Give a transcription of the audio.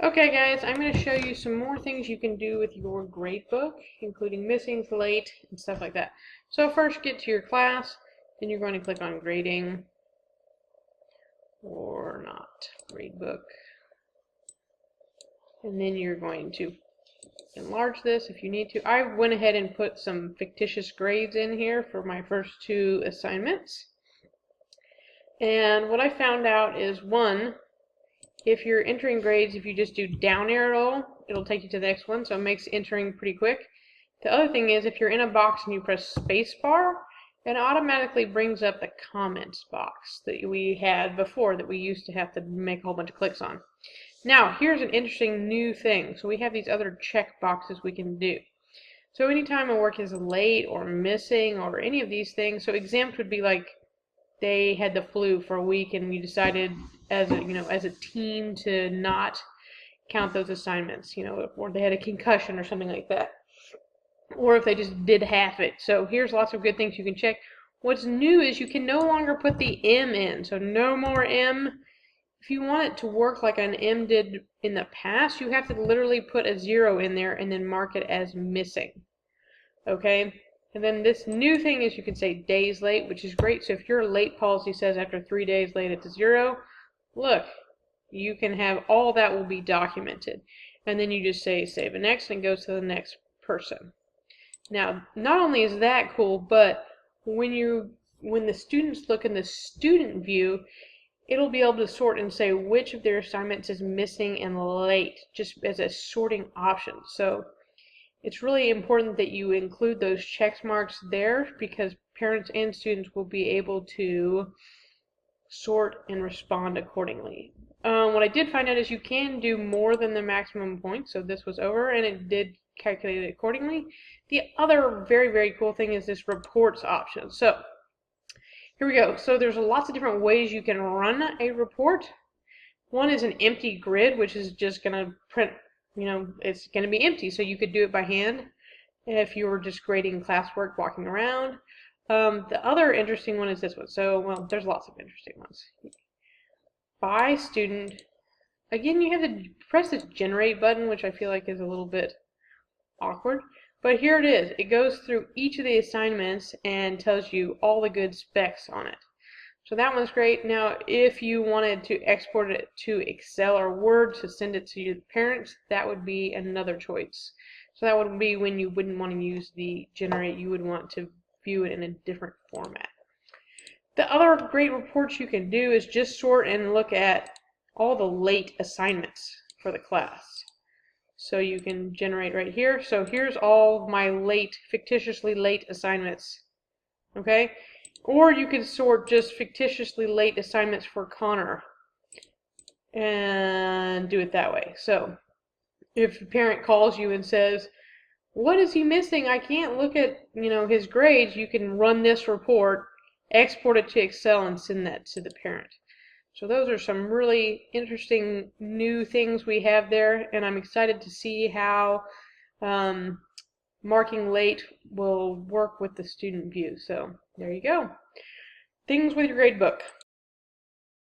Okay guys, I'm going to show you some more things you can do with your gradebook, including missings, late, and stuff like that. So first get to your class, then you're going to click on grading, or not, gradebook. And then you're going to enlarge this if you need to. I went ahead and put some fictitious grades in here for my first two assignments. And what I found out is, one, if you're entering grades, if you just do down arrow, it'll take you to the next one, so it makes entering pretty quick. The other thing is, if you're in a box and you press space bar, it automatically brings up the comments box that we had before that we used to have to make a whole bunch of clicks on. Now, here's an interesting new thing. So we have these other check boxes we can do. So anytime a work is late or missing or any of these things, so exempt would be like they had the flu for a week and we decided as a team to not count those assignments, or they had a concussion or something like that, or if they just did half it. So here's lots of good things you can check. What's new is you can no longer put the M in, so no more M. If you want it to work like an M did in the past, you have to literally put a 0 in there and then mark it as missing. Okay? And then this new thing is you can say days late, which is great. So if your late policy says after 3 days late it's 0, look, you can have all that will be documented. And then you just say save and next, and it goes to the next person. Now, not only is that cool, but when the students look in the student view, it'll be able to sort and say which of their assignments is missing and late, just as a sorting option. So it's really important that you include those check marks there, because parents and students will be able to sort and respond accordingly. What I did find out is you can do more than the maximum points, so this was over and it did calculate it accordingly. The other very, very cool thing is this reports option. So here we go. So there's lots of different ways you can run a report. One is an empty grid, which is just going to print, it's going to be empty, so you could do it by hand if you were just grading classwork walking around. The other interesting one is this one. So, well, there's lots of interesting ones. By student, again, you have to press this generate button, which I feel like is a little bit awkward. But here it is. It goes through each of the assignments and tells you all the good specs on it. So that one's great. Now, if you wanted to export it to Excel or Word to send it to your parents, that would be another choice. So that would be when you wouldn't want to use the generate, you would want to view it in a different format. The other great reports you can do is just sort and look at all the late assignments for the class. So you can generate right here. So here's all my late, fictitiously late assignments. Okay? Or you can sort just fictitiously late assignments for Connor and do it that way. So if a parent calls you and says, what is he missing? I can't look at, his grades. You can run this report, export it to Excel, and send that to the parent. So those are some really interesting new things we have there, and I'm excited to see how marking late will work with the student view. So there you go. Things with your gradebook.